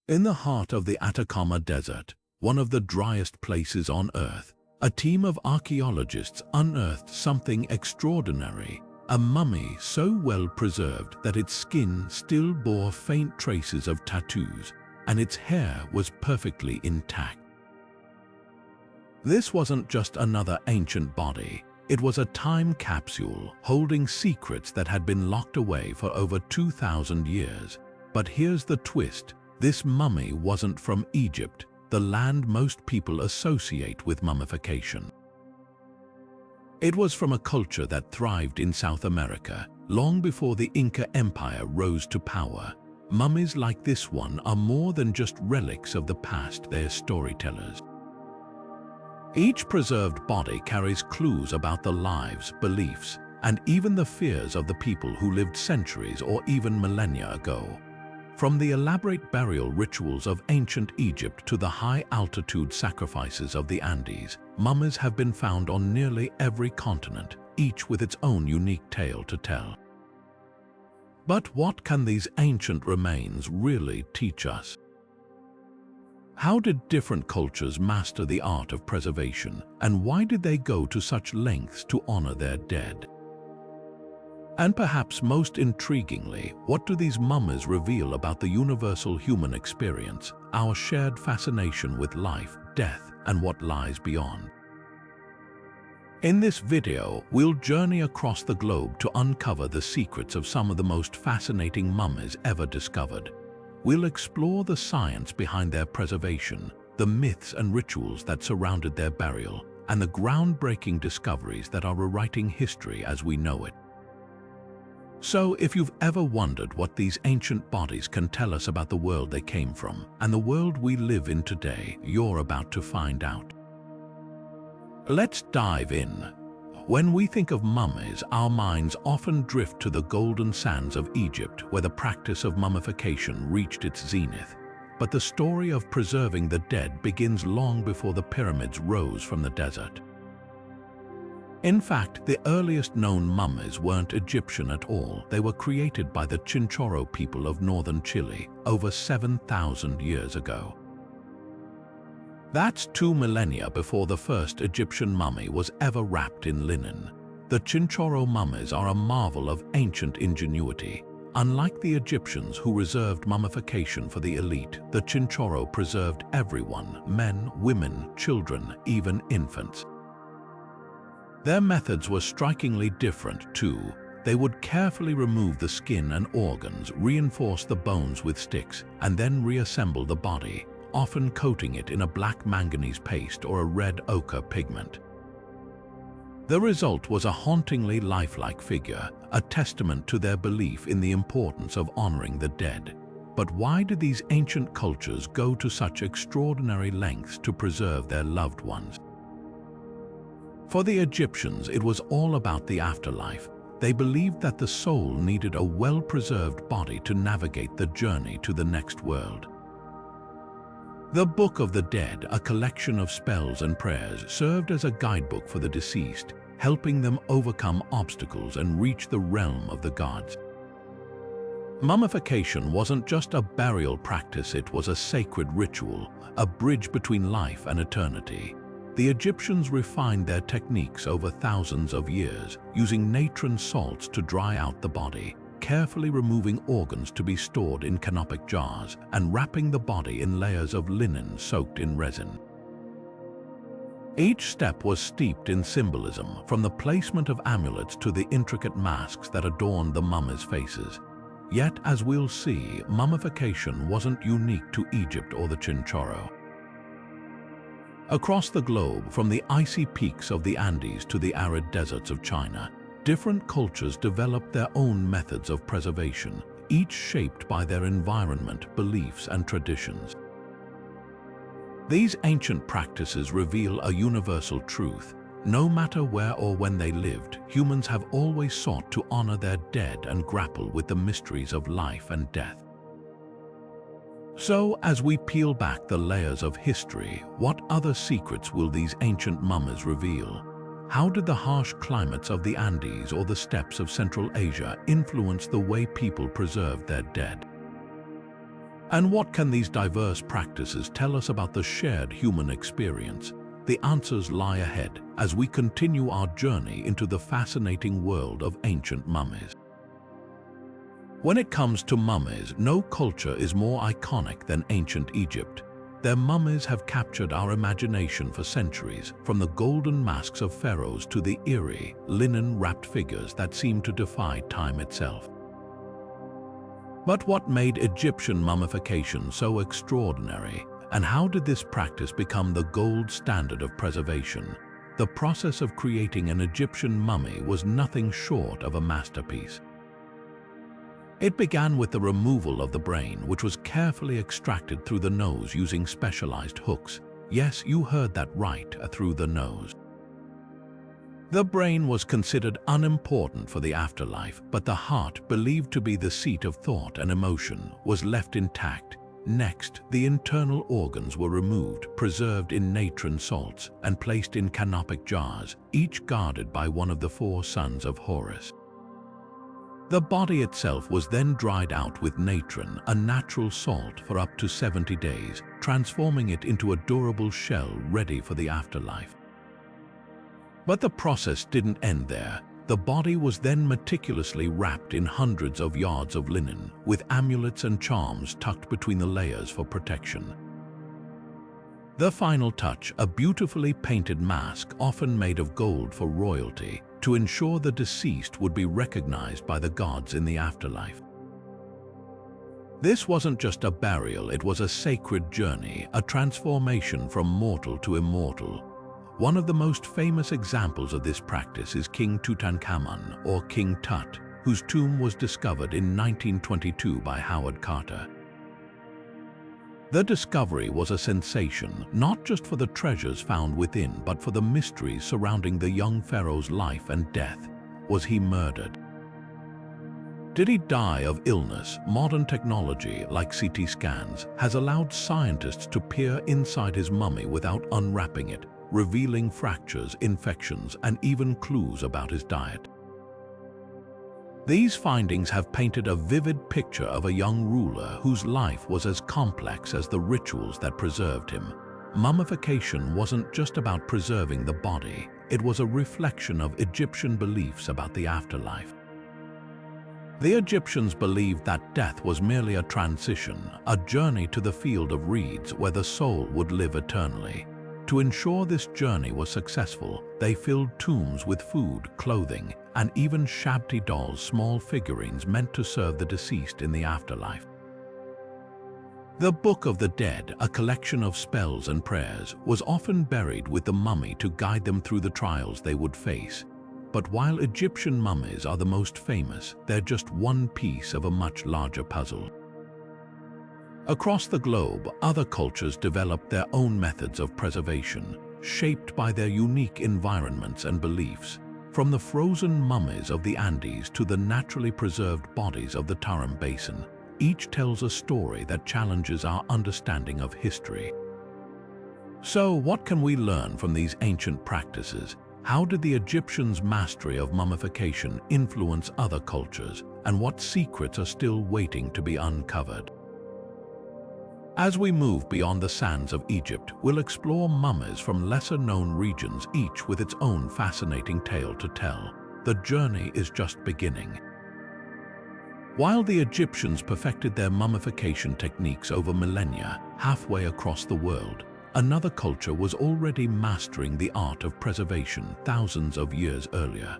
In the heart of the Atacama Desert, one of the driest places on Earth, a team of archaeologists unearthed something extraordinary, a mummy so well preserved that its skin still bore faint traces of tattoos, and its hair was perfectly intact. This wasn't just another ancient body, it was a time capsule holding secrets that had been locked away for over 2,000 years. But here's the twist. This mummy wasn't from Egypt, the land most people associate with mummification. It was from a culture that thrived in South America, long before the Inca Empire rose to power. Mummies like this one are more than just relics of the past, they're storytellers. Each preserved body carries clues about the lives, beliefs, and even the fears of the people who lived centuries or even millennia ago. From the elaborate burial rituals of ancient Egypt to the high-altitude sacrifices of the Andes, mummies have been found on nearly every continent, each with its own unique tale to tell. But what can these ancient remains really teach us? How did different cultures master the art of preservation, and why did they go to such lengths to honor their dead? And perhaps most intriguingly, what do these mummies reveal about the universal human experience, our shared fascination with life, death, and what lies beyond? In this video, we'll journey across the globe to uncover the secrets of some of the most fascinating mummies ever discovered. We'll explore the science behind their preservation, the myths and rituals that surrounded their burial, and the groundbreaking discoveries that are rewriting history as we know it. So, if you've ever wondered what these ancient bodies can tell us about the world they came from and the world we live in today, you're about to find out. Let's dive in. When we think of mummies, our minds often drift to the golden sands of Egypt, where the practice of mummification reached its zenith. But the story of preserving the dead begins long before the pyramids rose from the desert. In fact, the earliest known mummies weren't Egyptian at all. They were created by the Chinchorro people of northern Chile over 7,000 years ago. That's 2 millennia before the first Egyptian mummy was ever wrapped in linen. The Chinchorro mummies are a marvel of ancient ingenuity. Unlike the Egyptians who reserved mummification for the elite, the Chinchorro preserved everyone, men, women, children, even infants. Their methods were strikingly different too. They would carefully remove the skin and organs, reinforce the bones with sticks, and then reassemble the body, often coating it in a black manganese paste or a red ochre pigment. The result was a hauntingly lifelike figure, a testament to their belief in the importance of honoring the dead. But why did these ancient cultures go to such extraordinary lengths to preserve their loved ones? For the Egyptians, it was all about the afterlife. They believed that the soul needed a well-preserved body to navigate the journey to the next world. The Book of the Dead, a collection of spells and prayers, served as a guidebook for the deceased, helping them overcome obstacles and reach the realm of the gods. Mummification wasn't just a burial practice, it was a sacred ritual, a bridge between life and eternity. The Egyptians refined their techniques over thousands of years, using natron salts to dry out the body, carefully removing organs to be stored in canopic jars, and wrapping the body in layers of linen soaked in resin. Each step was steeped in symbolism, from the placement of amulets to the intricate masks that adorned the mummies' faces. Yet, as we'll see, mummification wasn't unique to Egypt or the Chinchorro. Across the globe, from the icy peaks of the Andes to the arid deserts of China, different cultures developed their own methods of preservation, each shaped by their environment, beliefs, and traditions. These ancient practices reveal a universal truth. No matter where or when they lived, humans have always sought to honor their dead and grapple with the mysteries of life and death. So, as we peel back the layers of history, what other secrets will these ancient mummies reveal? How did the harsh climates of the Andes or the steppes of Central Asia influence the way people preserved their dead? And what can these diverse practices tell us about the shared human experience? The answers lie ahead as we continue our journey into the fascinating world of ancient mummies. When it comes to mummies, no culture is more iconic than ancient Egypt. Their mummies have captured our imagination for centuries, from the golden masks of pharaohs to the eerie, linen-wrapped figures that seem to defy time itself. But what made Egyptian mummification so extraordinary, and how did this practice become the gold standard of preservation? The process of creating an Egyptian mummy was nothing short of a masterpiece. It began with the removal of the brain, which was carefully extracted through the nose using specialized hooks. Yes, you heard that right, through the nose. The brain was considered unimportant for the afterlife, but the heart, believed to be the seat of thought and emotion, was left intact. Next, the internal organs were removed, preserved in natron salts, and placed in canopic jars, each guarded by one of the 4 sons of Horus. The body itself was then dried out with natron, a natural salt, for up to 70 days, transforming it into a durable shell ready for the afterlife. But the process didn't end there. The body was then meticulously wrapped in hundreds of yards of linen, with amulets and charms tucked between the layers for protection. The final touch, a beautifully painted mask, often made of gold for royalty, to ensure the deceased would be recognized by the gods in the afterlife. This wasn't just a burial, it was a sacred journey, a transformation from mortal to immortal. One of the most famous examples of this practice is King Tutankhamun, or King Tut, whose tomb was discovered in 1922 by Howard Carter. The discovery was a sensation, not just for the treasures found within, but for the mysteries surrounding the young pharaoh's life and death. Was he murdered? Did he die of illness? Modern technology, like CT scans, has allowed scientists to peer inside his mummy without unwrapping it, revealing fractures, infections, and even clues about his diet. These findings have painted a vivid picture of a young ruler whose life was as complex as the rituals that preserved him. Mummification wasn't just about preserving the body, it was a reflection of Egyptian beliefs about the afterlife. The Egyptians believed that death was merely a transition, a journey to the field of reeds where the soul would live eternally. To ensure this journey was successful, they filled tombs with food, clothing, and even shabby dolls, small figurines meant to serve the deceased in the afterlife. The Book of the Dead, a collection of spells and prayers, was often buried with the mummy to guide them through the trials they would face. But while Egyptian mummies are the most famous, they're just one piece of a much larger puzzle. Across the globe, other cultures developed their own methods of preservation, shaped by their unique environments and beliefs. From the frozen mummies of the Andes to the naturally preserved bodies of the Tarim Basin, each tells a story that challenges our understanding of history. So, what can we learn from these ancient practices? How did the Egyptians' mastery of mummification influence other cultures, and what secrets are still waiting to be uncovered? As we move beyond the sands of Egypt, we'll explore mummies from lesser-known regions, each with its own fascinating tale to tell. The journey is just beginning. While the Egyptians perfected their mummification techniques over millennia, halfway across the world, another culture was already mastering the art of preservation thousands of years earlier.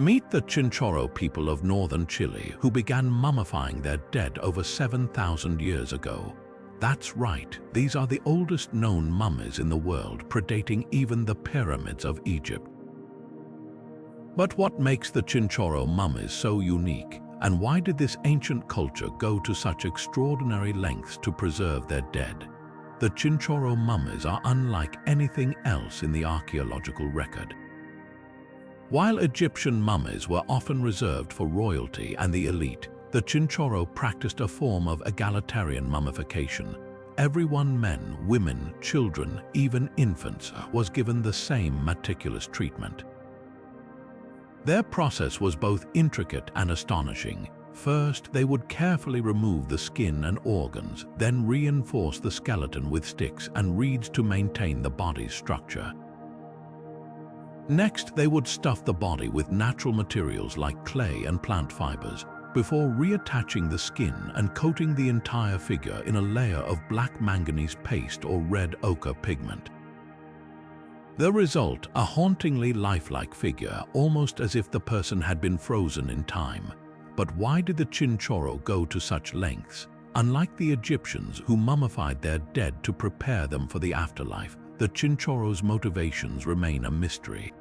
Meet the Chinchorro people of northern Chile, who began mummifying their dead over 7,000 years ago. That's right, these are the oldest known mummies in the world, predating even the pyramids of Egypt. But what makes the Chinchorro mummies so unique, and why did this ancient culture go to such extraordinary lengths to preserve their dead? The Chinchorro mummies are unlike anything else in the archaeological record. While Egyptian mummies were often reserved for royalty and the elite, the Chinchorro practiced a form of egalitarian mummification. Everyone, men, women, children, even infants, was given the same meticulous treatment. Their process was both intricate and astonishing. First, they would carefully remove the skin and organs, then reinforce the skeleton with sticks and reeds to maintain the body's structure. Next, they would stuff the body with natural materials like clay and plant fibers, before reattaching the skin and coating the entire figure in a layer of black manganese paste or red ochre pigment. The result, a hauntingly lifelike figure, almost as if the person had been frozen in time. But why did the Chinchorro go to such lengths? Unlike the Egyptians, who mummified their dead to prepare them for the afterlife, the Chinchorro's motivations remain a mystery.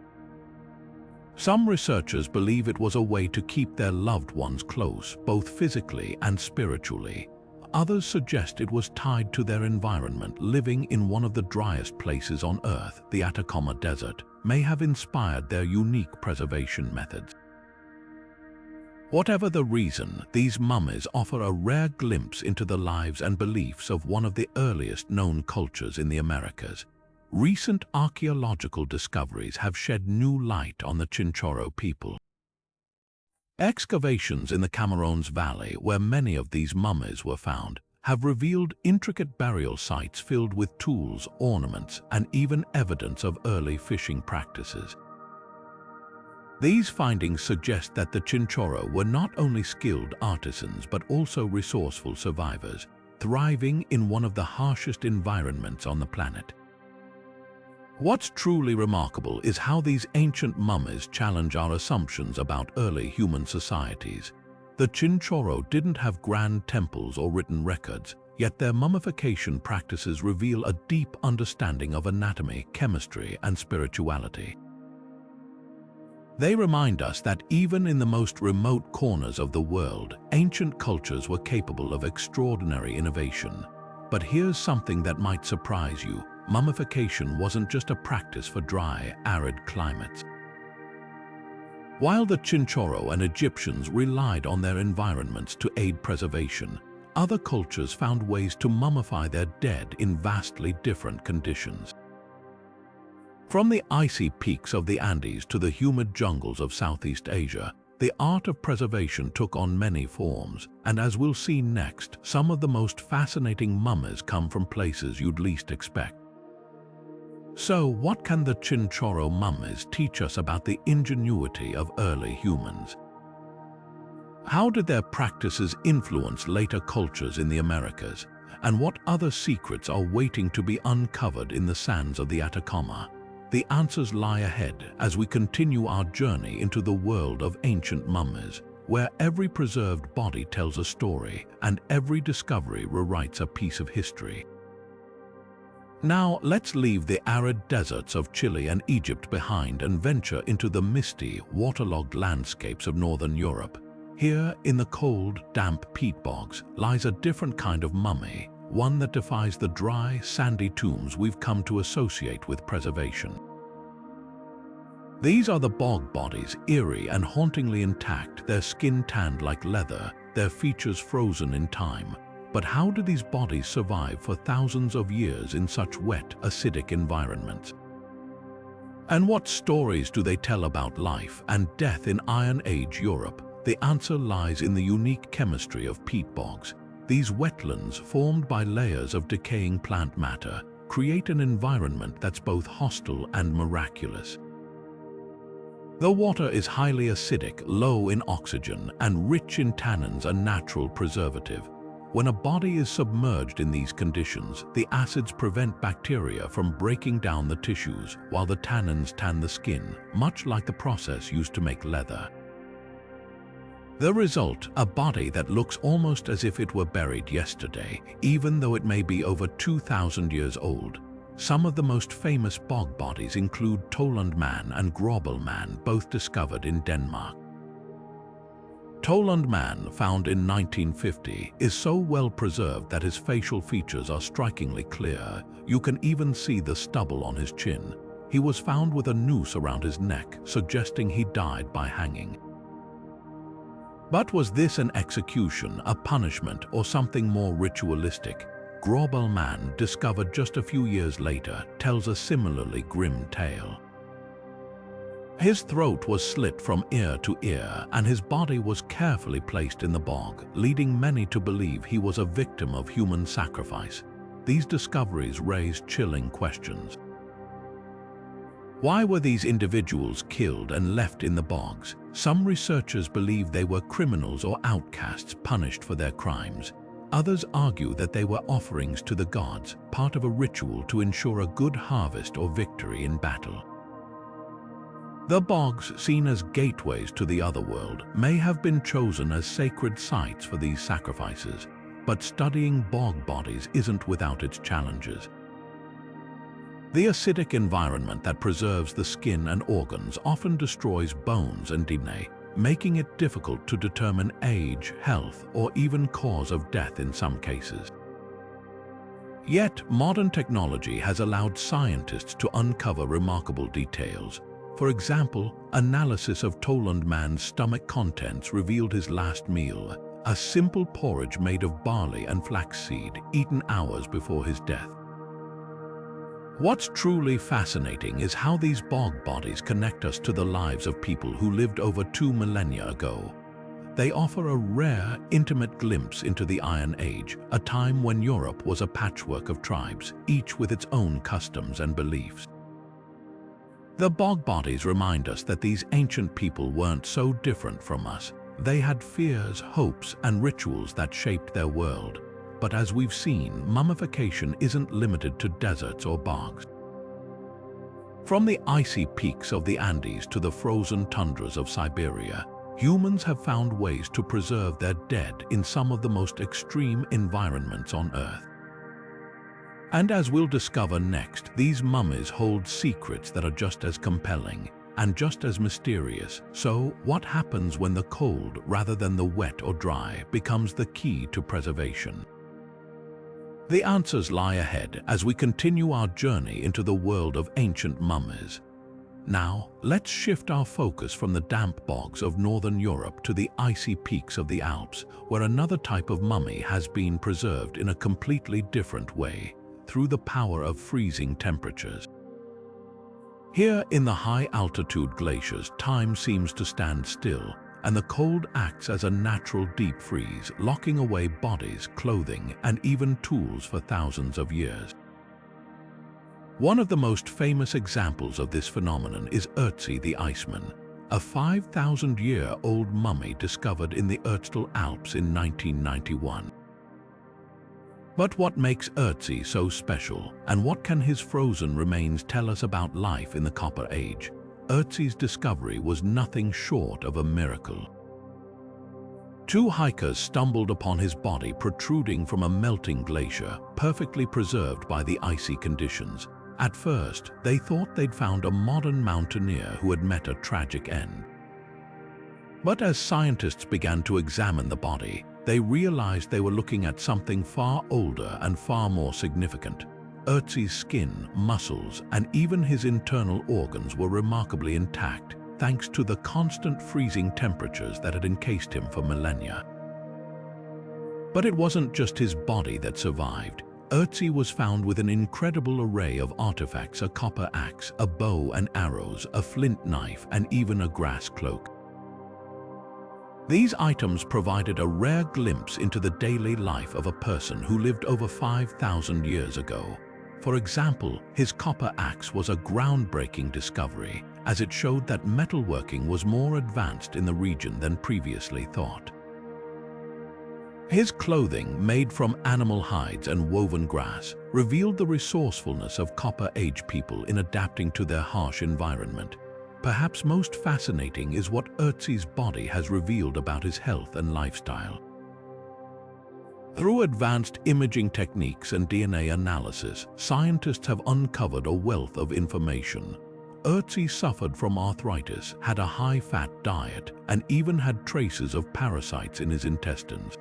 Some researchers believe it was a way to keep their loved ones close, both physically and spiritually. Others suggest it was tied to their environment. Living in one of the driest places on Earth, the Atacama Desert, may have inspired their unique preservation methods. Whatever the reason, these mummies offer a rare glimpse into the lives and beliefs of one of the earliest known cultures in the Americas. Recent archaeological discoveries have shed new light on the Chinchorro people. Excavations in the Cameroons Valley, where many of these mummies were found, have revealed intricate burial sites filled with tools, ornaments, and even evidence of early fishing practices. These findings suggest that the Chinchorro were not only skilled artisans but also resourceful survivors, thriving in one of the harshest environments on the planet. What's truly remarkable is how these ancient mummies challenge our assumptions about early human societies. The Chinchorro didn't have grand temples or written records, yet their mummification practices reveal a deep understanding of anatomy, chemistry, and spirituality. They remind us that even in the most remote corners of the world, ancient cultures were capable of extraordinary innovation. But here's something that might surprise you. Mummification wasn't just a practice for dry, arid climates. While the Chinchorro and Egyptians relied on their environments to aid preservation, other cultures found ways to mummify their dead in vastly different conditions. From the icy peaks of the Andes to the humid jungles of Southeast Asia, the art of preservation took on many forms, and as we'll see next, some of the most fascinating mummies come from places you'd least expect. So, what can the Chinchorro mummies teach us about the ingenuity of early humans? How did their practices influence later cultures in the Americas? And what other secrets are waiting to be uncovered in the sands of the Atacama? The answers lie ahead as we continue our journey into the world of ancient mummies, where every preserved body tells a story and every discovery rewrites a piece of history. Now, let's leave the arid deserts of Chile and Egypt behind and venture into the misty, waterlogged landscapes of northern Europe. Here, in the cold, damp peat bogs, lies a different kind of mummy, one that defies the dry, sandy tombs we've come to associate with preservation. These are the bog bodies, eerie and hauntingly intact, their skin tanned like leather, their features frozen in time. But how do these bodies survive for thousands of years in such wet, acidic environments? And what stories do they tell about life and death in Iron Age Europe? The answer lies in the unique chemistry of peat bogs. These wetlands, formed by layers of decaying plant matter, create an environment that's both hostile and miraculous. The water is highly acidic, low in oxygen, and rich in tannins, a natural preservative. When a body is submerged in these conditions, the acids prevent bacteria from breaking down the tissues, while the tannins tan the skin, much like the process used to make leather. The result, a body that looks almost as if it were buried yesterday, even though it may be over 2,000 years old. Some of the most famous bog bodies include Toland Man and Grobel Man, both discovered in Denmark. Toland Man, found in 1950, is so well preserved that his facial features are strikingly clear. You can even see the stubble on his chin. He was found with a noose around his neck, suggesting he died by hanging. But was this an execution, a punishment, or something more ritualistic? Grobel Man, discovered just a few years later, tells a similarly grim tale. His throat was slit from ear to ear, and his body was carefully placed in the bog, leading many to believe he was a victim of human sacrifice. These discoveries raised chilling questions. Why were these individuals killed and left in the bogs? Some researchers believe they were criminals or outcasts punished for their crimes. Others argue that they were offerings to the gods, part of a ritual to ensure a good harvest or victory in battle. The bogs, seen as gateways to the otherworld, may have been chosen as sacred sites for these sacrifices, but studying bog bodies isn't without its challenges. The acidic environment that preserves the skin and organs often destroys bones and DNA, making it difficult to determine age, health, or even cause of death in some cases. Yet, modern technology has allowed scientists to uncover remarkable details. For example, analysis of Toland man's stomach contents revealed his last meal, a simple porridge made of barley and flaxseed, eaten hours before his death. What's truly fascinating is how these bog bodies connect us to the lives of people who lived over 2 millennia ago. They offer a rare, intimate glimpse into the Iron Age, a time when Europe was a patchwork of tribes, each with its own customs and beliefs. The bog bodies remind us that these ancient people weren't so different from us. They had fears, hopes, and rituals that shaped their world. But as we've seen, mummification isn't limited to deserts or bogs. From the icy peaks of the Andes to the frozen tundras of Siberia, humans have found ways to preserve their dead in some of the most extreme environments on Earth. And as we'll discover next, these mummies hold secrets that are just as compelling and just as mysterious. So, what happens when the cold, rather than the wet or dry, becomes the key to preservation? The answers lie ahead as we continue our journey into the world of ancient mummies. Now, let's shift our focus from the damp bogs of northern Europe to the icy peaks of the Alps, where another type of mummy has been preserved in a completely different way, through the power of freezing temperatures. Here in the high-altitude glaciers, time seems to stand still, and the cold acts as a natural deep freeze, locking away bodies, clothing, and even tools for thousands of years. One of the most famous examples of this phenomenon is Ötzi the Iceman, a 5,000-year-old mummy discovered in the Ötztal Alps in 1991. But what makes Ötzi so special, and what can his frozen remains tell us about life in the Copper Age? Ötzi's discovery was nothing short of a miracle. Two hikers stumbled upon his body protruding from a melting glacier, perfectly preserved by the icy conditions. At first, they thought they'd found a modern mountaineer who had met a tragic end. But as scientists began to examine the body, they realized they were looking at something far older and far more significant. Ötzi's skin, muscles, and even his internal organs were remarkably intact, thanks to the constant freezing temperatures that had encased him for millennia. But it wasn't just his body that survived. Ötzi was found with an incredible array of artifacts: a copper axe, a bow and arrows, a flint knife, and even a grass cloak. These items provided a rare glimpse into the daily life of a person who lived over 5,000 years ago. For example, his copper axe was a groundbreaking discovery, as it showed that metalworking was more advanced in the region than previously thought. His clothing, made from animal hides and woven grass, revealed the resourcefulness of Copper Age people in adapting to their harsh environment. Perhaps most fascinating is what Ötzi's body has revealed about his health and lifestyle. Through advanced imaging techniques and DNA analysis, scientists have uncovered a wealth of information. Ötzi suffered from arthritis, had a high-fat diet, and even had traces of parasites in his intestines.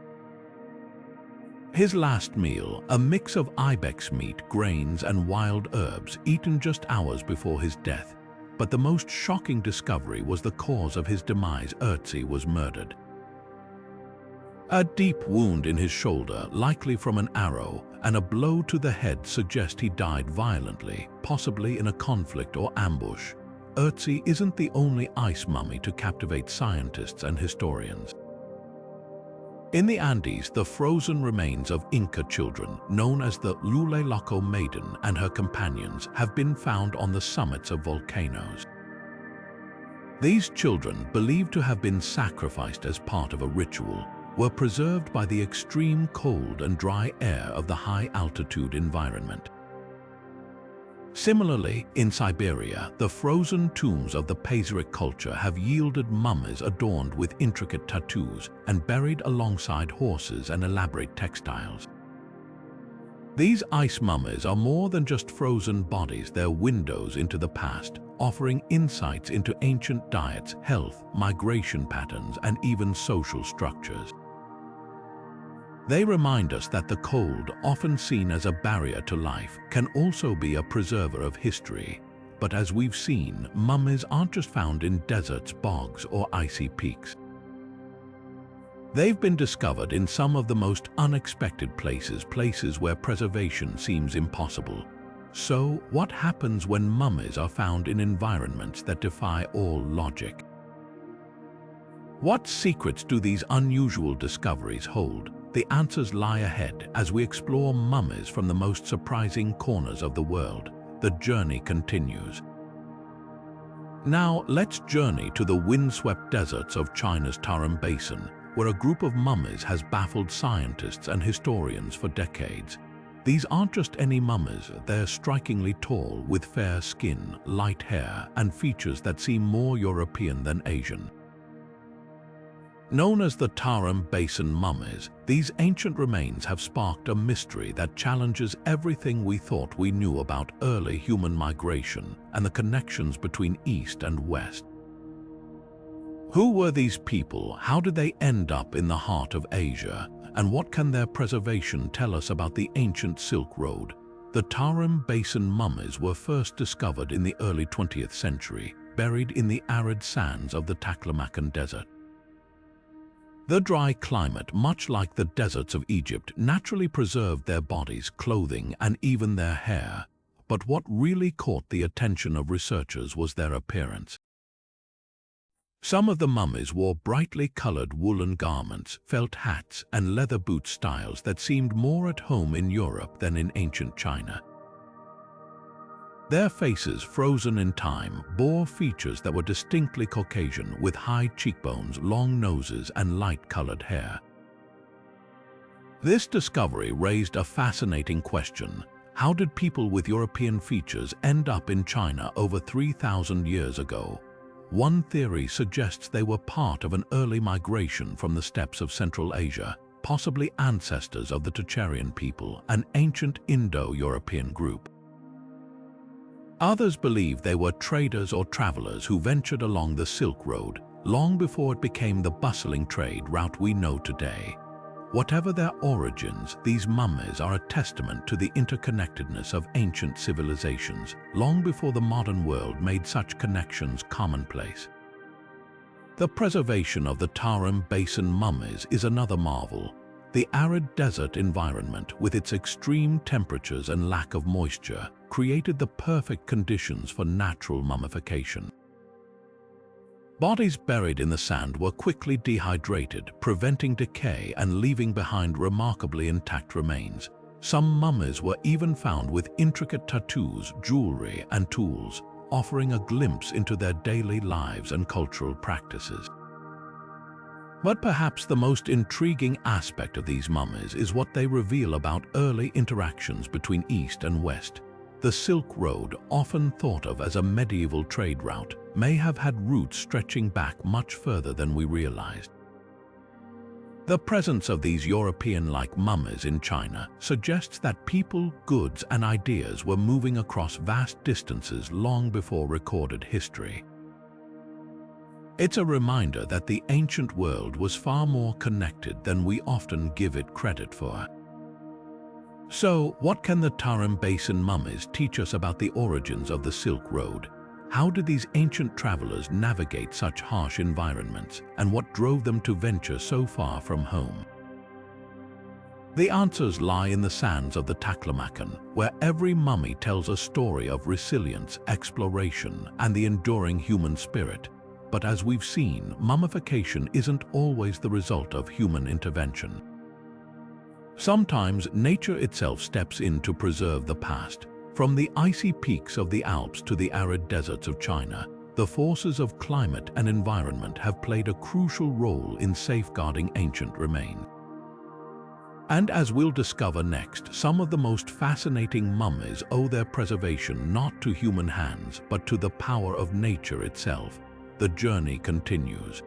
His last meal, a mix of ibex meat, grains, and wild herbs, eaten just hours before his death. But the most shocking discovery was the cause of his demise. Ötzi was murdered. A deep wound in his shoulder, likely from an arrow, and a blow to the head suggest he died violently, possibly in a conflict or ambush. Ötzi isn't the only ice mummy to captivate scientists and historians. In the Andes, the frozen remains of Inca children, known as the Luleloko Maiden and her companions, have been found on the summits of volcanoes. These children, believed to have been sacrificed as part of a ritual, were preserved by the extreme cold and dry air of the high-altitude environment. Similarly, in Siberia, the frozen tombs of the Pazyryk culture have yielded mummies adorned with intricate tattoos and buried alongside horses and elaborate textiles. These ice mummies are more than just frozen bodies, they're windows into the past, offering insights into ancient diets, health, migration patterns, and even social structures. They remind us that the cold, often seen as a barrier to life, can also be a preserver of history. But as we've seen, mummies aren't just found in deserts, bogs, or icy peaks. They've been discovered in some of the most unexpected places where preservation seems impossible. So, what happens when mummies are found in environments that defy all logic? What secrets do these unusual discoveries hold? The answers lie ahead as we explore mummies from the most surprising corners of the world. The journey continues. Now, let's journey to the windswept deserts of China's Tarim Basin, where a group of mummies has baffled scientists and historians for decades. These aren't just any mummies, they're strikingly tall, with fair skin, light hair, and features that seem more European than Asian. Known as the Tarim Basin mummies, these ancient remains have sparked a mystery that challenges everything we thought we knew about early human migration and the connections between East and West. Who were these people? How did they end up in the heart of Asia? And what can their preservation tell us about the ancient Silk Road? The Tarim Basin mummies were first discovered in the early 20th century, buried in the arid sands of the Taklamakan Desert. The dry climate, much like the deserts of Egypt, naturally preserved their bodies, clothing, and even their hair. But what really caught the attention of researchers was their appearance. Some of the mummies wore brightly colored woolen garments, felt hats, and leather boot styles that seemed more at home in Europe than in ancient China. Their faces, frozen in time, bore features that were distinctly Caucasian, with high cheekbones, long noses, and light-colored hair. This discovery raised a fascinating question. How did people with European features end up in China over 3,000 years ago? One theory suggests they were part of an early migration from the steppes of Central Asia, possibly ancestors of the Tocharian people, an ancient Indo-European group. Others believe they were traders or travelers who ventured along the Silk Road long before it became the bustling trade route we know today. Whatever their origins, these mummies are a testament to the interconnectedness of ancient civilizations, long before the modern world made such connections commonplace. The preservation of the Tarim Basin mummies is another marvel. The arid desert environment, with its extreme temperatures and lack of moisture, created the perfect conditions for natural mummification. Bodies buried in the sand were quickly dehydrated, preventing decay and leaving behind remarkably intact remains. Some mummies were even found with intricate tattoos, jewelry, and tools, offering a glimpse into their daily lives and cultural practices. But perhaps the most intriguing aspect of these mummies is what they reveal about early interactions between East and West. The Silk Road, often thought of as a medieval trade route, may have had roots stretching back much further than we realized. The presence of these European-like mummies in China suggests that people, goods, and ideas were moving across vast distances long before recorded history. It's a reminder that the ancient world was far more connected than we often give it credit for. So, what can the Tarim Basin mummies teach us about the origins of the Silk Road? How did these ancient travelers navigate such harsh environments, and what drove them to venture so far from home? The answers lie in the sands of the Taklamakan, where every mummy tells a story of resilience, exploration, and the enduring human spirit. But as we've seen, mummification isn't always the result of human intervention. Sometimes nature itself steps in to preserve the past. From the icy peaks of the Alps to the arid deserts of China, the forces of climate and environment have played a crucial role in safeguarding ancient remains. And as we'll discover next, some of the most fascinating mummies owe their preservation not to human hands, but to the power of nature itself. The journey continues.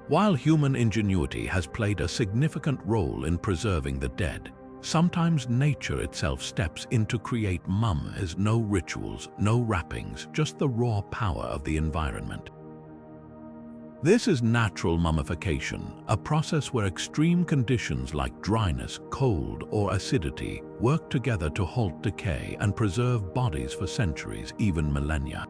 While human ingenuity has played a significant role in preserving the dead, sometimes nature itself steps in to create mummies. No rituals, no wrappings, just the raw power of the environment. This is natural mummification, a process where extreme conditions like dryness, cold, or acidity work together to halt decay and preserve bodies for centuries, even millennia.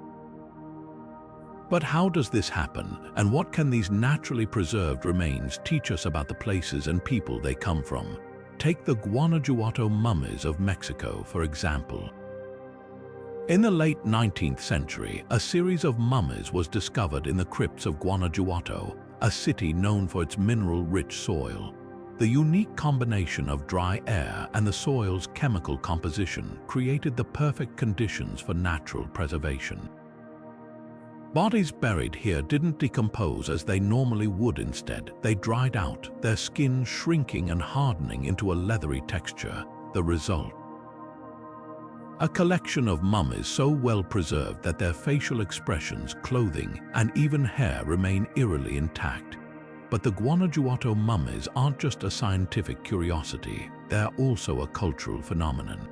But how does this happen, and what can these naturally preserved remains teach us about the places and people they come from? Take the Guanajuato mummies of Mexico, for example. In the late 19th century, a series of mummies was discovered in the crypts of Guanajuato, a city known for its mineral-rich soil. The unique combination of dry air and the soil's chemical composition created the perfect conditions for natural preservation. Bodies buried here didn't decompose as they normally would. Instead, they dried out, their skin shrinking and hardening into a leathery texture. The result: a collection of mummies so well preserved that their facial expressions, clothing, and even hair remain eerily intact. But the Guanajuato mummies aren't just a scientific curiosity, they're also a cultural phenomenon.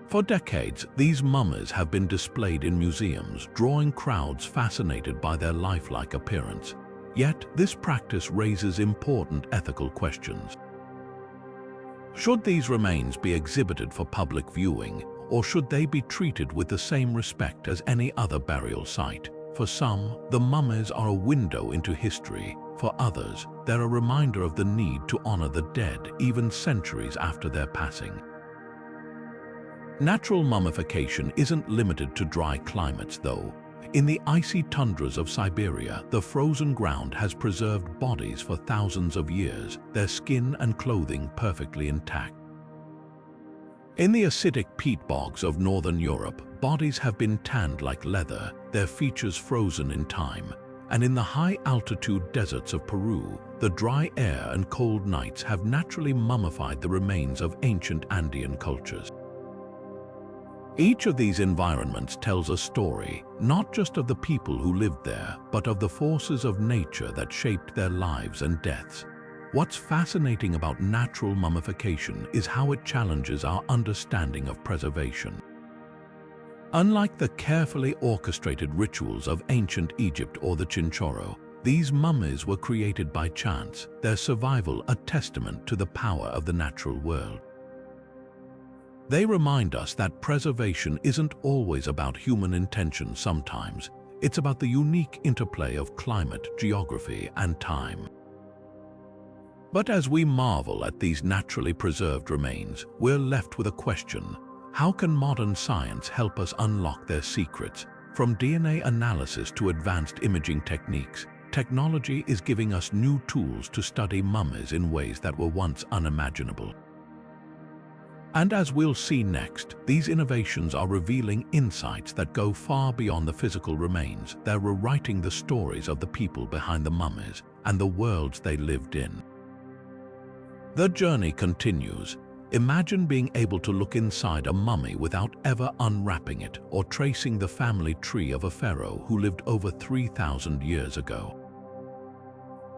For decades, these mummies have been displayed in museums, drawing crowds fascinated by their lifelike appearance. Yet, this practice raises important ethical questions. Should these remains be exhibited for public viewing, or should they be treated with the same respect as any other burial site? For some, the mummies are a window into history. For others, they're a reminder of the need to honor the dead even centuries after their passing. Natural mummification isn't limited to dry climates, though. In the icy tundras of Siberia, the frozen ground has preserved bodies for thousands of years, their skin and clothing perfectly intact. In the acidic peat bogs of northern Europe, bodies have been tanned like leather, their features frozen in time. And in the high-altitude deserts of Peru, the dry air and cold nights have naturally mummified the remains of ancient Andean cultures. Each of these environments tells a story, not just of the people who lived there, but of the forces of nature that shaped their lives and deaths. What's fascinating about natural mummification is how it challenges our understanding of preservation. Unlike the carefully orchestrated rituals of ancient Egypt or the Chinchorro, these mummies were created by chance, their survival a testament to the power of the natural world. They remind us that preservation isn't always about human intention. Sometimes it's about the unique interplay of climate, geography, and time. But as we marvel at these naturally preserved remains, we're left with a question. How can modern science help us unlock their secrets? From DNA analysis to advanced imaging techniques, technology is giving us new tools to study mummies in ways that were once unimaginable. And as we'll see next, these innovations are revealing insights that go far beyond the physical remains. They're rewriting the stories of the people behind the mummies and the worlds they lived in. The journey continues. Imagine being able to look inside a mummy without ever unwrapping it, or tracing the family tree of a pharaoh who lived over 3,000 years ago.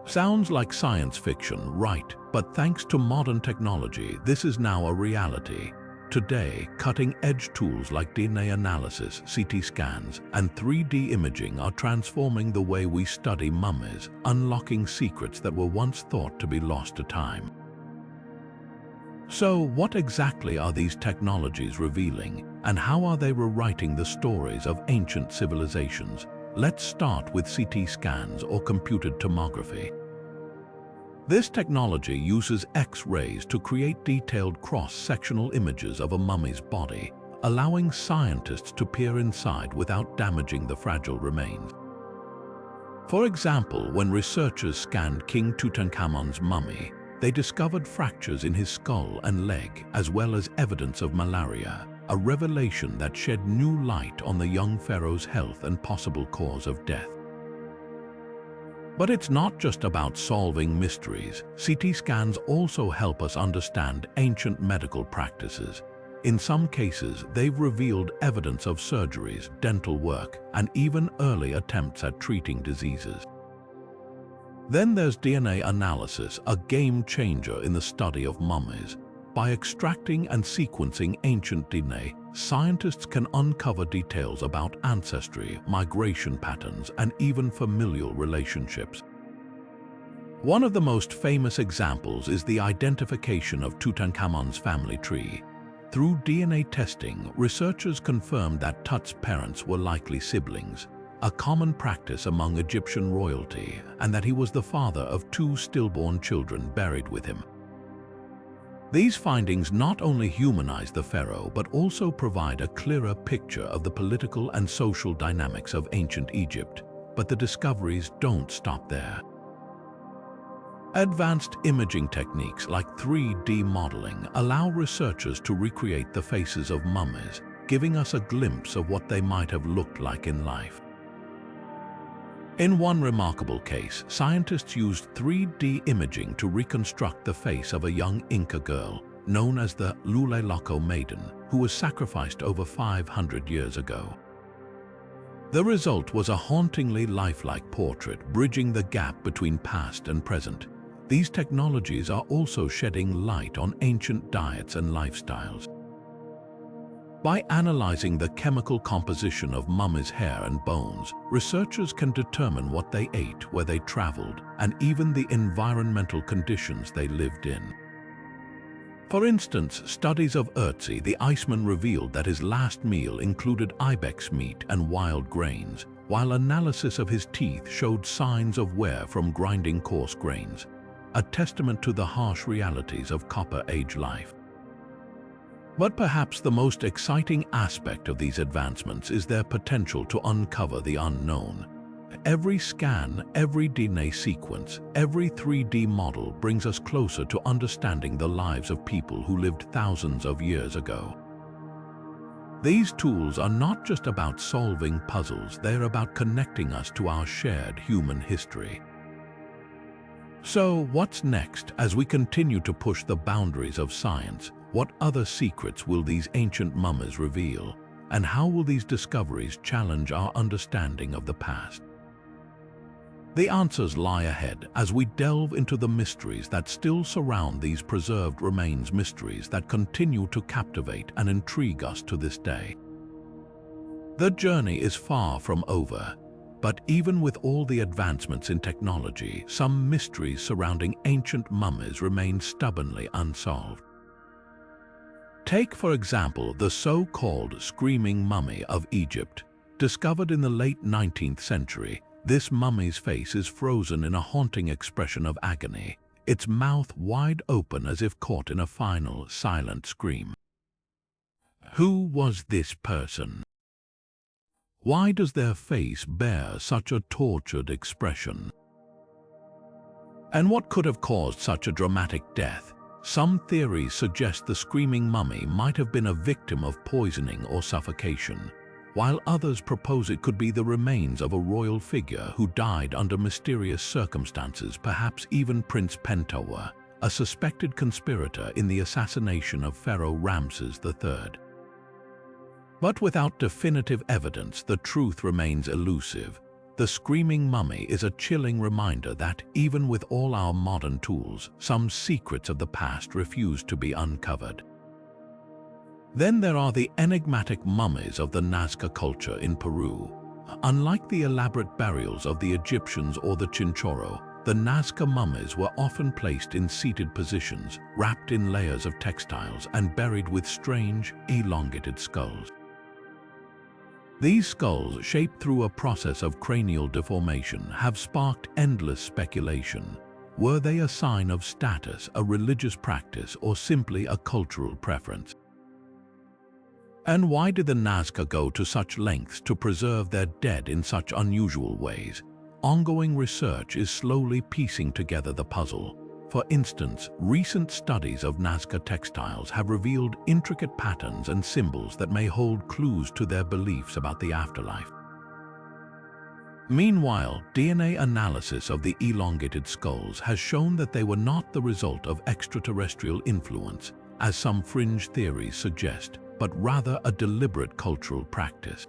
Sounds like science fiction, right? But thanks to modern technology, this is now a reality. Today, cutting-edge tools like DNA analysis, CT scans, and 3D imaging are transforming the way we study mummies, unlocking secrets that were once thought to be lost to time. So, what exactly are these technologies revealing, and how are they rewriting the stories of ancient civilizations? Let's start with CT scans or computed tomography. This technology uses X-rays to create detailed cross-sectional images of a mummy's body, allowing scientists to peer inside without damaging the fragile remains. For example, when researchers scanned King Tutankhamun's mummy, they discovered fractures in his skull and leg, as well as evidence of malaria, a revelation that shed new light on the young pharaoh's health and possible cause of death. But it's not just about solving mysteries. CT scans also help us understand ancient medical practices. In some cases, they've revealed evidence of surgeries, dental work, and even early attempts at treating diseases. Then there's DNA analysis, a game changer in the study of mummies. By extracting and sequencing ancient DNA, scientists can uncover details about ancestry, migration patterns, and even familial relationships. One of the most famous examples is the identification of Tutankhamun's family tree. Through DNA testing, researchers confirmed that Tut's parents were likely siblings, a common practice among Egyptian royalty, and that he was the father of 2 stillborn children buried with him. These findings not only humanize the pharaoh, but also provide a clearer picture of the political and social dynamics of ancient Egypt. But the discoveries don't stop there. Advanced imaging techniques like 3D modeling allow researchers to recreate the faces of mummies, giving us a glimpse of what they might have looked like in life. In one remarkable case, scientists used 3D imaging to reconstruct the face of a young Inca girl, known as the Luleloko Maiden, who was sacrificed over 500 years ago. The result was a hauntingly lifelike portrait, bridging the gap between past and present. These technologies are also shedding light on ancient diets and lifestyles. By analyzing the chemical composition of mummies' hair and bones, researchers can determine what they ate, where they traveled, and even the environmental conditions they lived in. For instance, studies of Eerie, the Iceman, revealed that his last meal included ibex meat and wild grains, while analysis of his teeth showed signs of wear from grinding coarse grains, a testament to the harsh realities of Copper Age life. But perhaps the most exciting aspect of these advancements is their potential to uncover the unknown. Every scan, every DNA sequence, every 3D model brings us closer to understanding the lives of people who lived thousands of years ago. These tools are not just about solving puzzles, they're about connecting us to our shared human history. So, what's next as we continue to push the boundaries of science? What other secrets will these ancient mummies reveal? And how will these discoveries challenge our understanding of the past? The answers lie ahead as we delve into the mysteries that still surround these preserved remains, mysteries that continue to captivate and intrigue us to this day. The journey is far from over, but even with all the advancements in technology, some mysteries surrounding ancient mummies remain stubbornly unsolved. Take, for example, the so-called screaming mummy of Egypt. Discovered in the late 19th century, this mummy's face is frozen in a haunting expression of agony, its mouth wide open as if caught in a final, silent scream. Who was this person? Why does their face bear such a tortured expression? And what could have caused such a dramatic death? Some theories suggest the screaming mummy might have been a victim of poisoning or suffocation, while others propose it could be the remains of a royal figure who died under mysterious circumstances, perhaps even Prince Pentuer, a suspected conspirator in the assassination of Pharaoh Ramses III. But without definitive evidence, the truth remains elusive. The screaming mummy is a chilling reminder that, even with all our modern tools, some secrets of the past refuse to be uncovered. Then there are the enigmatic mummies of the Nazca culture in Peru. Unlike the elaborate burials of the Egyptians or the Chinchorro, the Nazca mummies were often placed in seated positions, wrapped in layers of textiles, and buried with strange, elongated skulls. These skulls, shaped through a process of cranial deformation, have sparked endless speculation. Were they a sign of status, a religious practice, or simply a cultural preference? And why did the Nazca go to such lengths to preserve their dead in such unusual ways? Ongoing research is slowly piecing together the puzzle. For instance, recent studies of Nazca textiles have revealed intricate patterns and symbols that may hold clues to their beliefs about the afterlife. Meanwhile, DNA analysis of the elongated skulls has shown that they were not the result of extraterrestrial influence, as some fringe theories suggest, but rather a deliberate cultural practice.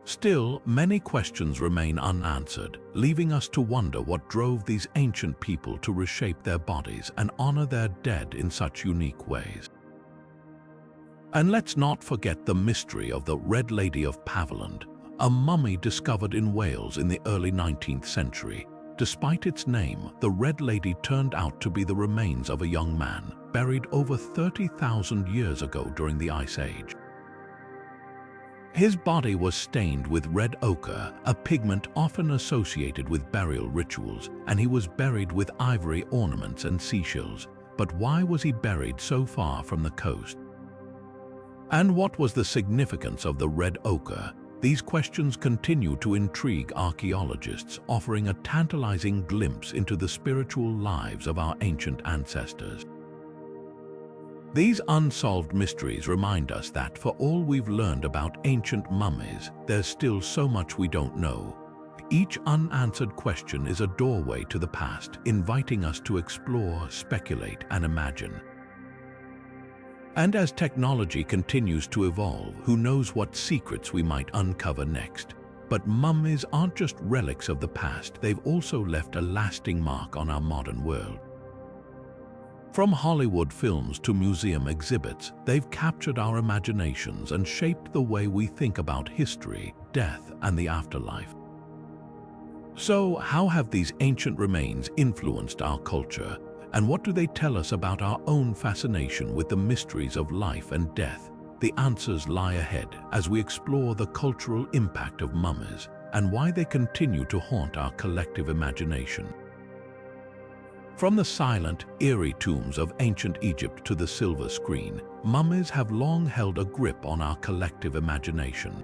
Still, many questions remain unanswered, leaving us to wonder what drove these ancient people to reshape their bodies and honor their dead in such unique ways. And let's not forget the mystery of the Red Lady of Paviland, a mummy discovered in Wales in the early 19th century. Despite its name, the Red Lady turned out to be the remains of a young man, buried over 30,000 years ago during the Ice Age. His body was stained with red ochre, a pigment often associated with burial rituals, and he was buried with ivory ornaments and seashells. But why was he buried so far from the coast? And what was the significance of the red ochre? These questions continue to intrigue archaeologists, offering a tantalizing glimpse into the spiritual lives of our ancient ancestors. These unsolved mysteries remind us that for all we've learned about ancient mummies, there's still so much we don't know. Each unanswered question is a doorway to the past, inviting us to explore, speculate, and imagine. And as technology continues to evolve, who knows what secrets we might uncover next. But mummies aren't just relics of the past, they've also left a lasting mark on our modern world. From Hollywood films to museum exhibits, they've captured our imaginations and shaped the way we think about history, death, and the afterlife. So, how have these ancient remains influenced our culture? And what do they tell us about our own fascination with the mysteries of life and death? The answers lie ahead as we explore the cultural impact of mummies and why they continue to haunt our collective imagination. From the silent, eerie tombs of ancient Egypt to the silver screen, mummies have long held a grip on our collective imagination.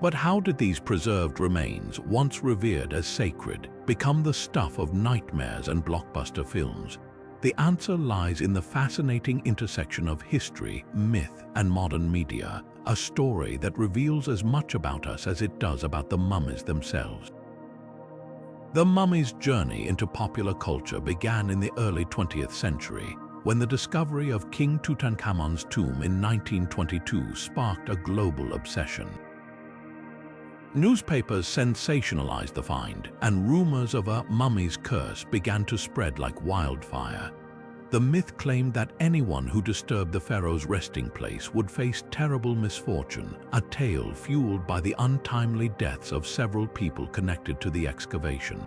But how did these preserved remains, once revered as sacred, become the stuff of nightmares and blockbuster films? The answer lies in the fascinating intersection of history, myth, and modern media, a story that reveals as much about us as it does about the mummies themselves. The mummy's journey into popular culture began in the early 20th century, when the discovery of King Tutankhamun's tomb in 1922 sparked a global obsession. Newspapers sensationalized the find, and rumors of a mummy's curse began to spread like wildfire. The myth claimed that anyone who disturbed the pharaoh's resting place would face terrible misfortune, a tale fueled by the untimely deaths of several people connected to the excavation.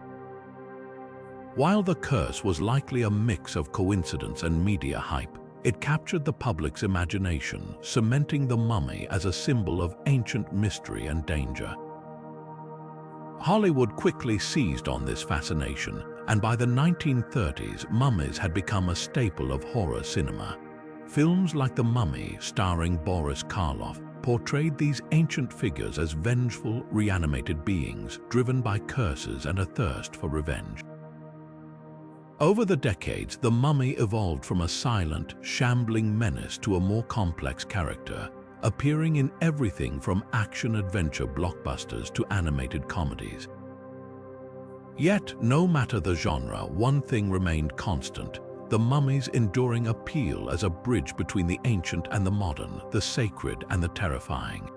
While the curse was likely a mix of coincidence and media hype, it captured the public's imagination, cementing the mummy as a symbol of ancient mystery and danger. Hollywood quickly seized on this fascination, and by the 1930s, mummies had become a staple of horror cinema. Films like The Mummy, starring Boris Karloff, portrayed these ancient figures as vengeful, reanimated beings, driven by curses and a thirst for revenge. Over the decades, the mummy evolved from a silent, shambling menace to a more complex character, appearing in everything from action-adventure blockbusters to animated comedies. Yet, no matter the genre, one thing remained constant: the mummy's enduring appeal as a bridge between the ancient and the modern, the sacred and the terrifying.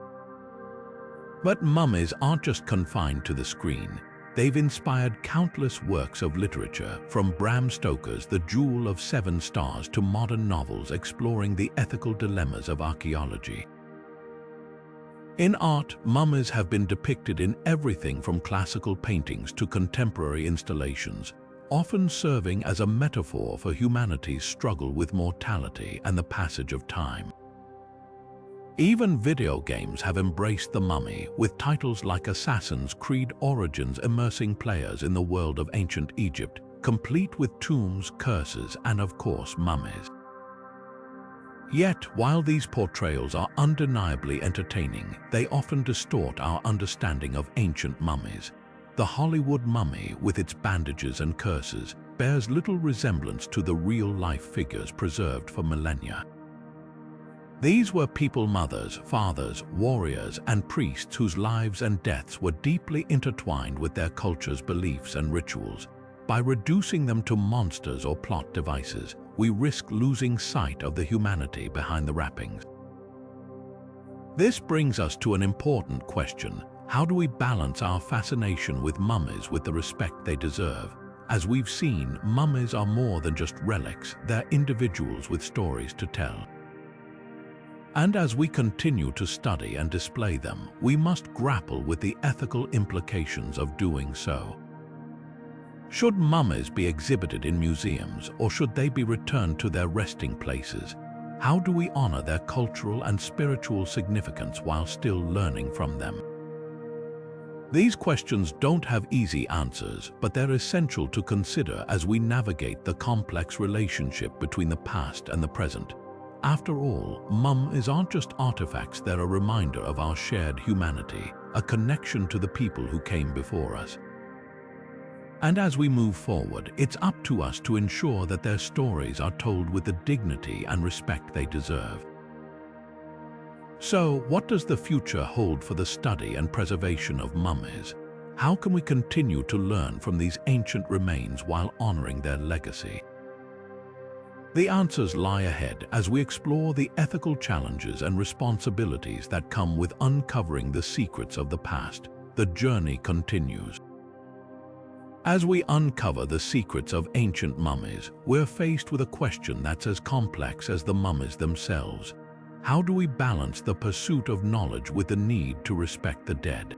But mummies aren't just confined to the screen. They've inspired countless works of literature, from Bram Stoker's The Jewel of Seven Stars to modern novels exploring the ethical dilemmas of archaeology. In art, mummies have been depicted in everything from classical paintings to contemporary installations, often serving as a metaphor for humanity's struggle with mortality and the passage of time. Even video games have embraced the mummy, with titles like Assassin's Creed Origins immersing players in the world of ancient Egypt, complete with tombs, curses, and of course mummies. Yet, while these portrayals are undeniably entertaining, they often distort our understanding of ancient mummies. The Hollywood mummy, with its bandages and curses, bears little resemblance to the real-life figures preserved for millennia. These were people mothers, fathers, warriors, and priests whose lives and deaths were deeply intertwined with their culture's beliefs and rituals. By reducing them to monsters or plot devices, we risk losing sight of the humanity behind the wrappings. This brings us to an important question. How do we balance our fascination with mummies with the respect they deserve? As we've seen, mummies are more than just relics, they're individuals with stories to tell. And as we continue to study and display them, we must grapple with the ethical implications of doing so. Should mummies be exhibited in museums, or should they be returned to their resting places? How do we honor their cultural and spiritual significance while still learning from them? These questions don't have easy answers, but they're essential to consider as we navigate the complex relationship between the past and the present. After all, mummies aren't just artifacts, they're a reminder of our shared humanity, a connection to the people who came before us. And as we move forward, it's up to us to ensure that their stories are told with the dignity and respect they deserve. So, what does the future hold for the study and preservation of mummies? How can we continue to learn from these ancient remains while honoring their legacy? The answers lie ahead as we explore the ethical challenges and responsibilities that come with uncovering the secrets of the past. The journey continues. As we uncover the secrets of ancient mummies, we're faced with a question that's as complex as the mummies themselves. How do we balance the pursuit of knowledge with the need to respect the dead?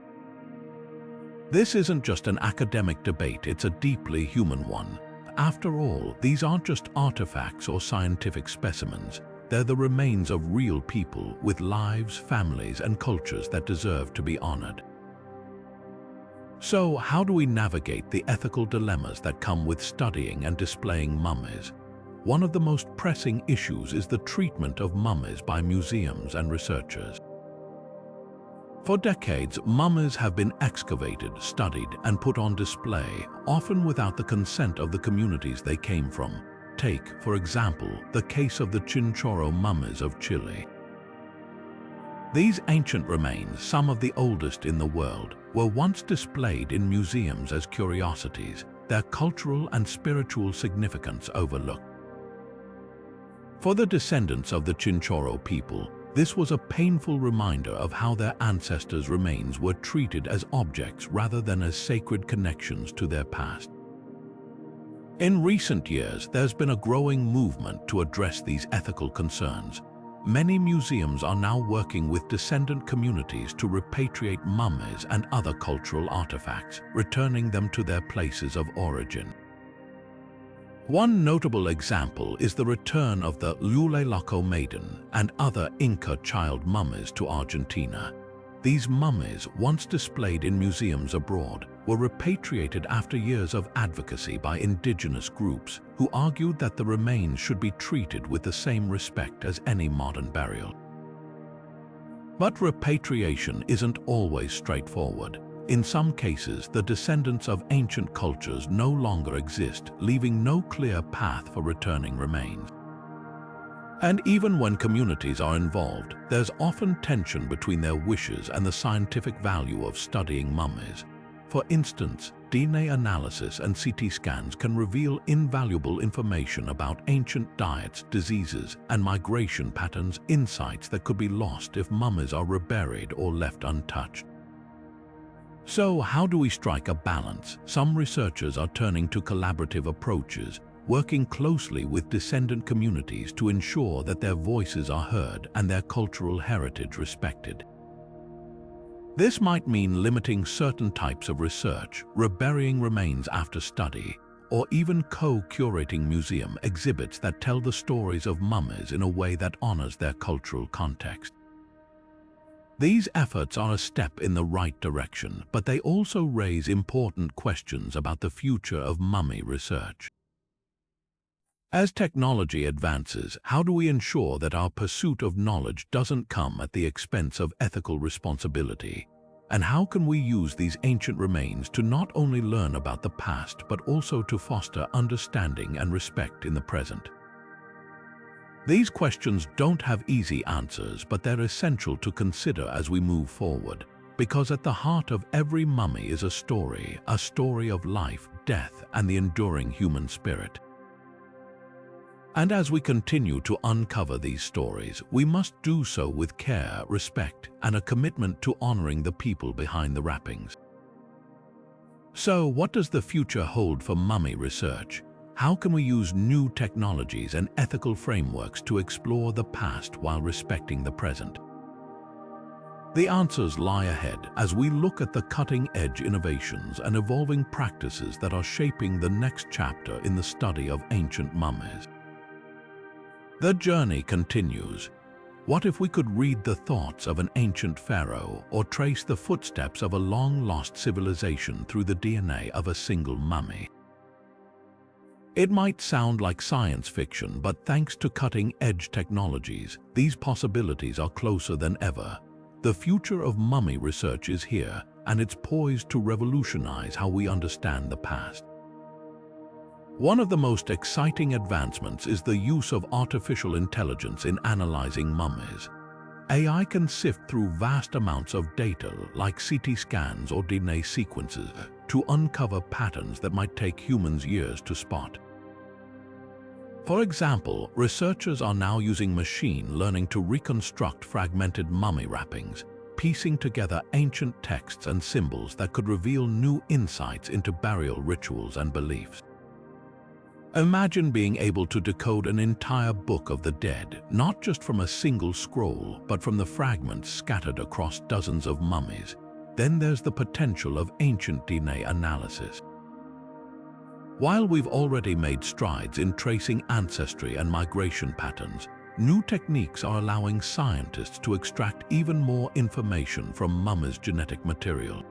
This isn't just an academic debate, it's a deeply human one. After all, these aren't just artifacts or scientific specimens. They're the remains of real people with lives, families, and cultures that deserve to be honored. So, how do we navigate the ethical dilemmas that come with studying and displaying mummies? One of the most pressing issues is the treatment of mummies by museums and researchers. For decades, mummies have been excavated, studied, and put on display, often without the consent of the communities they came from. Take, for example, the case of the Chinchorro mummies of Chile. These ancient remains, some of the oldest in the world, were once displayed in museums as curiosities, their cultural and spiritual significance overlooked. For the descendants of the Chinchorro people, this was a painful reminder of how their ancestors' remains were treated as objects rather than as sacred connections to their past. In recent years, there's been a growing movement to address these ethical concerns. Many museums are now working with descendant communities to repatriate mummies and other cultural artifacts, returning them to their places of origin. One notable example is the return of the Llulelaco maiden and other Inca child mummies to Argentina. These mummies, once displayed in museums abroad, were repatriated after years of advocacy by indigenous groups who argued that the remains should be treated with the same respect as any modern burial. But repatriation isn't always straightforward. In some cases, the descendants of ancient cultures no longer exist, leaving no clear path for returning remains. And even when communities are involved, there's often tension between their wishes and the scientific value of studying mummies. For instance, DNA analysis and CT scans can reveal invaluable information about ancient diets, diseases, and migration patterns, insights that could be lost if mummies are reburied or left untouched. So, how do we strike a balance? Some researchers are turning to collaborative approaches, working closely with descendant communities to ensure that their voices are heard and their cultural heritage respected. This might mean limiting certain types of research, reburying remains after study, or even co-curating museum exhibits that tell the stories of mummies in a way that honors their cultural context. These efforts are a step in the right direction, but they also raise important questions about the future of mummy research. As technology advances, how do we ensure that our pursuit of knowledge doesn't come at the expense of ethical responsibility? And how can we use these ancient remains to not only learn about the past, but also to foster understanding and respect in the present? These questions don't have easy answers, but they're essential to consider as we move forward, because at the heart of every mummy is a story of life, death, and the enduring human spirit. And as we continue to uncover these stories, we must do so with care, respect, and a commitment to honoring the people behind the wrappings. So, what does the future hold for mummy research? How can we use new technologies and ethical frameworks to explore the past while respecting the present? The answers lie ahead as we look at the cutting-edge innovations and evolving practices that are shaping the next chapter in the study of ancient mummies. The journey continues. What if we could read the thoughts of an ancient pharaoh or trace the footsteps of a long-lost civilization through the DNA of a single mummy? It might sound like science fiction, but thanks to cutting-edge technologies, these possibilities are closer than ever. The future of mummy research is here, and it's poised to revolutionize how we understand the past. One of the most exciting advancements is the use of artificial intelligence in analyzing mummies. AI can sift through vast amounts of data like CT scans or DNA sequences to uncover patterns that might take humans years to spot. For example, researchers are now using machine learning to reconstruct fragmented mummy wrappings, piecing together ancient texts and symbols that could reveal new insights into burial rituals and beliefs. Imagine being able to decode an entire book of the dead, not just from a single scroll, but from the fragments scattered across dozens of mummies. Then there's the potential of ancient DNA analysis. While we've already made strides in tracing ancestry and migration patterns, new techniques are allowing scientists to extract even more information from mummies' genetic material.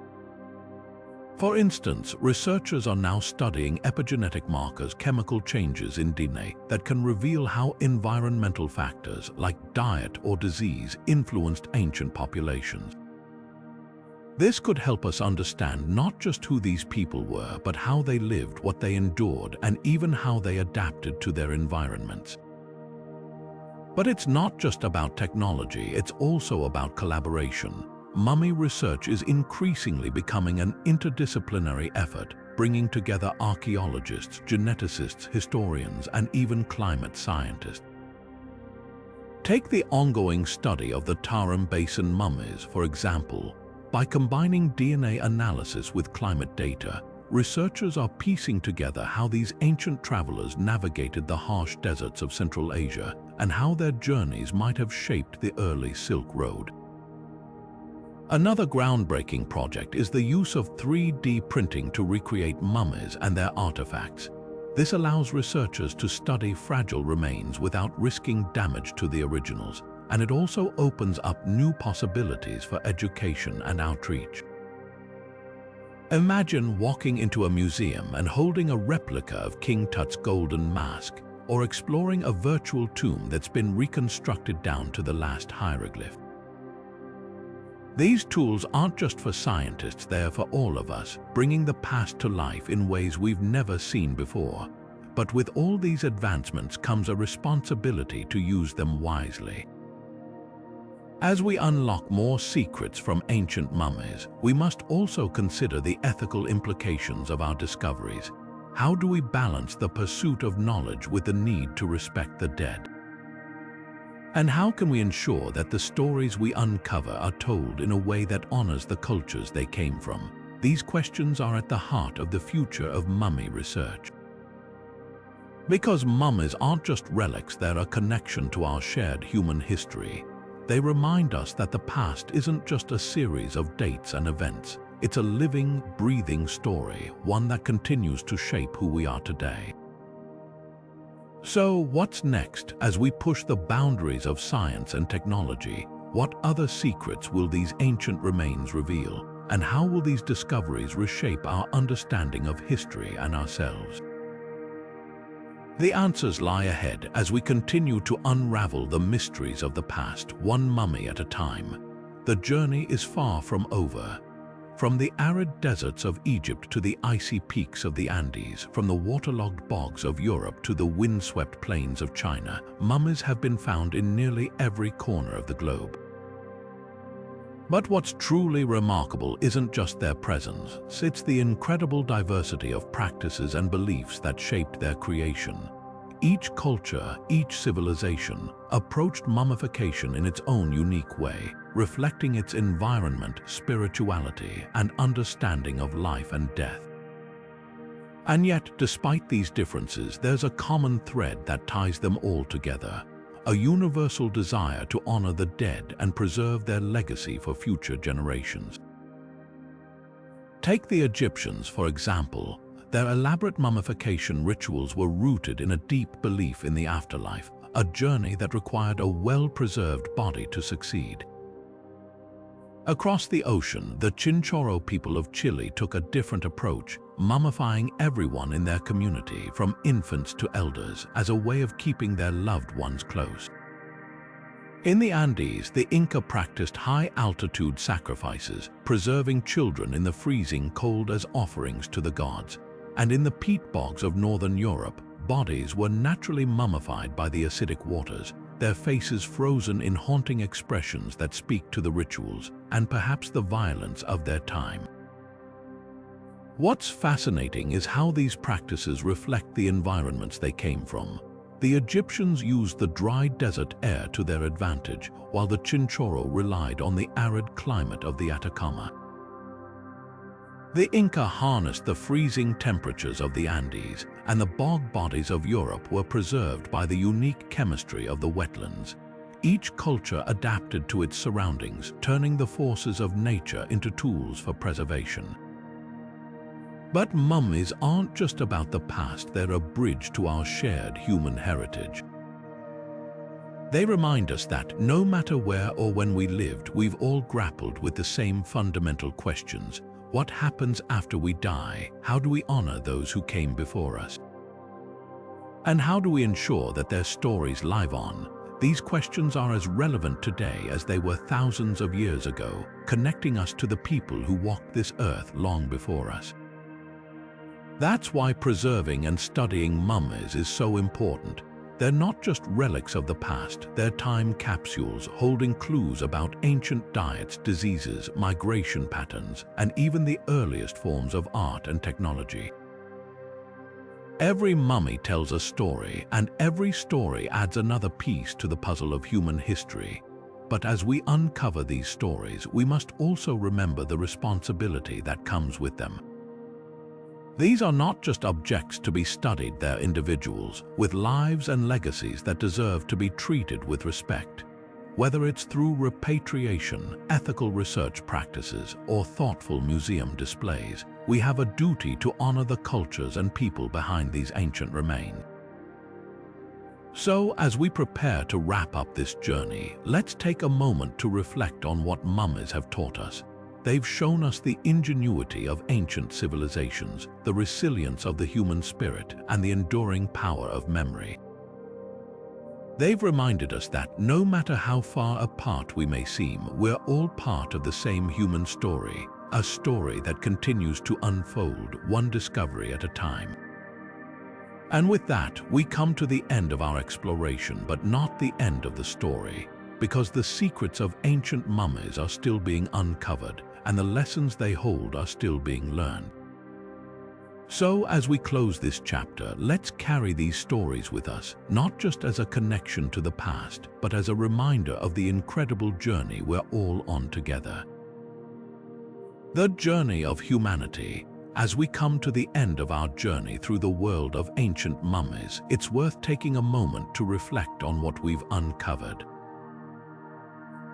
For instance, researchers are now studying epigenetic markers, chemical changes in DNA that can reveal how environmental factors like diet or disease influenced ancient populations. This could help us understand not just who these people were, but how they lived, what they endured, and even how they adapted to their environments. But it's not just about technology, it's also about collaboration. Mummy research is increasingly becoming an interdisciplinary effort, bringing together archaeologists, geneticists, historians, and even climate scientists. Take the ongoing study of the Tarim Basin mummies, for example. By combining DNA analysis with climate data, researchers are piecing together how these ancient travelers navigated the harsh deserts of Central Asia and how their journeys might have shaped the early Silk Road. Another groundbreaking project is the use of 3D printing to recreate mummies and their artifacts. This allows researchers to study fragile remains without risking damage to the originals, and it also opens up new possibilities for education and outreach. Imagine walking into a museum and holding a replica of King Tut's golden mask, or exploring a virtual tomb that's been reconstructed down to the last hieroglyph. These tools aren't just for scientists, they're for all of us, bringing the past to life in ways we've never seen before. But with all these advancements comes a responsibility to use them wisely. As we unlock more secrets from ancient mummies, we must also consider the ethical implications of our discoveries. How do we balance the pursuit of knowledge with the need to respect the dead? And how can we ensure that the stories we uncover are told in a way that honors the cultures they came from? These questions are at the heart of the future of mummy research. Because mummies aren't just relics, they're a connection to our shared human history. They remind us that the past isn't just a series of dates and events. It's a living, breathing story, one that continues to shape who we are today. So, what's next as we push the boundaries of science and technology? What other secrets will these ancient remains reveal? And how will these discoveries reshape our understanding of history and ourselves? The answers lie ahead as we continue to unravel the mysteries of the past, one mummy at a time. The journey is far from over. From the arid deserts of Egypt to the icy peaks of the Andes, from the waterlogged bogs of Europe to the windswept plains of China, mummies have been found in nearly every corner of the globe. But what's truly remarkable isn't just their presence, it's the incredible diversity of practices and beliefs that shaped their creation. Each culture, each civilization, approached mummification in its own unique way, reflecting its environment, spirituality, and understanding of life and death. And yet, despite these differences, there's a common thread that ties them all together. A universal desire to honor the dead and preserve their legacy for future generations. Take the Egyptians, for example. Their elaborate mummification rituals were rooted in a deep belief in the afterlife, a journey that required a well-preserved body to succeed. Across the ocean, the Chinchorro people of Chile took a different approach, mummifying everyone in their community, from infants to elders, as a way of keeping their loved ones close. In the Andes, the Inca practiced high-altitude sacrifices, preserving children in the freezing cold as offerings to the gods. And in the peat bogs of northern Europe, bodies were naturally mummified by the acidic waters, their faces frozen in haunting expressions that speak to the rituals and perhaps the violence of their time. What's fascinating is how these practices reflect the environments they came from. The Egyptians used the dry desert air to their advantage, while the Chinchorro relied on the arid climate of the Atacama. The Inca harnessed the freezing temperatures of the Andes, and the bog bodies of Europe were preserved by the unique chemistry of the wetlands. Each culture adapted to its surroundings, turning the forces of nature into tools for preservation. But mummies aren't just about the past, they're a bridge to our shared human heritage. They remind us that, no matter where or when we lived, we've all grappled with the same fundamental questions. What happens after we die? How do we honor those who came before us? And how do we ensure that their stories live on? These questions are as relevant today as they were thousands of years ago, connecting us to the people who walked this earth long before us. That's why preserving and studying mummies is so important. They're not just relics of the past, they're time capsules holding clues about ancient diets, diseases, migration patterns, and even the earliest forms of art and technology. Every mummy tells a story, and every story adds another piece to the puzzle of human history. But as we uncover these stories, we must also remember the responsibility that comes with them. These are not just objects to be studied, they're individuals with lives and legacies that deserve to be treated with respect. Whether it's through repatriation, ethical research practices, or thoughtful museum displays, we have a duty to honor the cultures and people behind these ancient remains. So, as we prepare to wrap up this journey, let's take a moment to reflect on what mummies have taught us. They've shown us the ingenuity of ancient civilizations, the resilience of the human spirit, and the enduring power of memory. They've reminded us that, no matter how far apart we may seem, we're all part of the same human story, a story that continues to unfold, one discovery at a time. And with that, we come to the end of our exploration, but not the end of the story, because the secrets of ancient mummies are still being uncovered, and the lessons they hold are still being learned. So, as we close this chapter, let's carry these stories with us, not just as a connection to the past, but as a reminder of the incredible journey we're all on together. The journey of humanity. As we come to the end of our journey through the world of ancient mummies, it's worth taking a moment to reflect on what we've uncovered.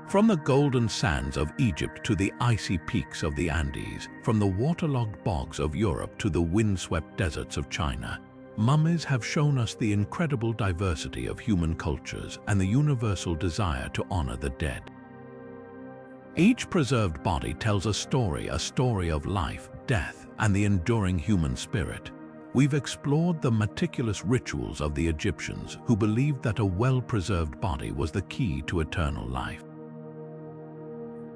From the golden sands of Egypt to the icy peaks of the Andes, from the waterlogged bogs of Europe to the windswept deserts of China, mummies have shown us the incredible diversity of human cultures and the universal desire to honor the dead. Each preserved body tells a story of life, death, and the enduring human spirit. We've explored the meticulous rituals of the Egyptians who believed that a well-preserved body was the key to eternal life.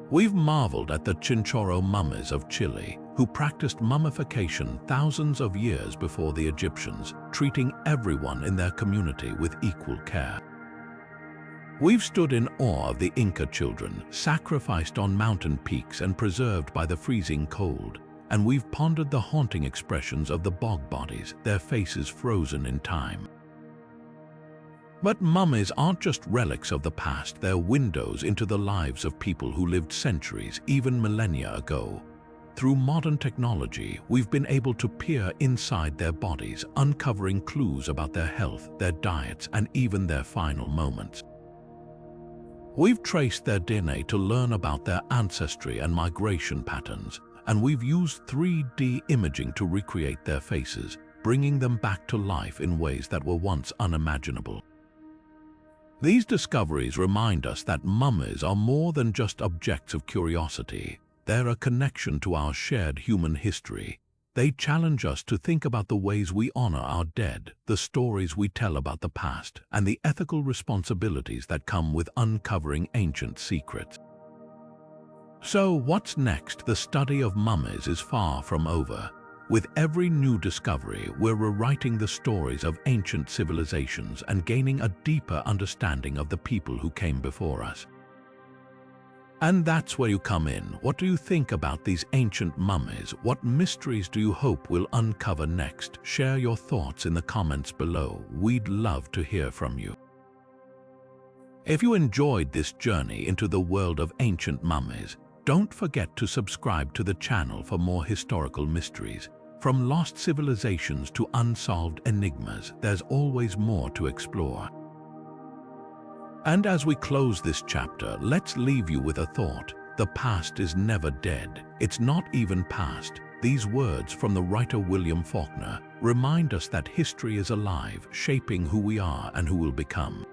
We've marveled at the Chinchorro mummies of Chile, who practiced mummification thousands of years before the Egyptians, treating everyone in their community with equal care. We've stood in awe of the Inca children, sacrificed on mountain peaks and preserved by the freezing cold, and we've pondered the haunting expressions of the bog bodies, their faces frozen in time. But mummies aren't just relics of the past, they're windows into the lives of people who lived centuries, even millennia ago. Through modern technology, we've been able to peer inside their bodies, uncovering clues about their health, their diets, and even their final moments. We've traced their DNA to learn about their ancestry and migration patterns, and we've used 3D imaging to recreate their faces, bringing them back to life in ways that were once unimaginable. These discoveries remind us that mummies are more than just objects of curiosity. They're a connection to our shared human history. They challenge us to think about the ways we honor our dead, the stories we tell about the past, and the ethical responsibilities that come with uncovering ancient secrets. So, what's next? The study of mummies is far from over. With every new discovery, we're rewriting the stories of ancient civilizations and gaining a deeper understanding of the people who came before us. And that's where you come in. What do you think about these ancient mummies? What mysteries do you hope we'll uncover next? Share your thoughts in the comments below. We'd love to hear from you. If you enjoyed this journey into the world of ancient mummies, don't forget to subscribe to the channel for more historical mysteries. From lost civilizations to unsolved enigmas, there's always more to explore. And as we close this chapter, let's leave you with a thought. The past is never dead. It's not even past. These words from the writer William Faulkner remind us that history is alive, shaping who we are and who we'll become.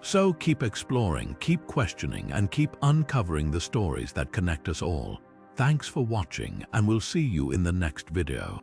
So keep exploring, keep questioning, and keep uncovering the stories that connect us all. Thanks for watching, and we'll see you in the next video.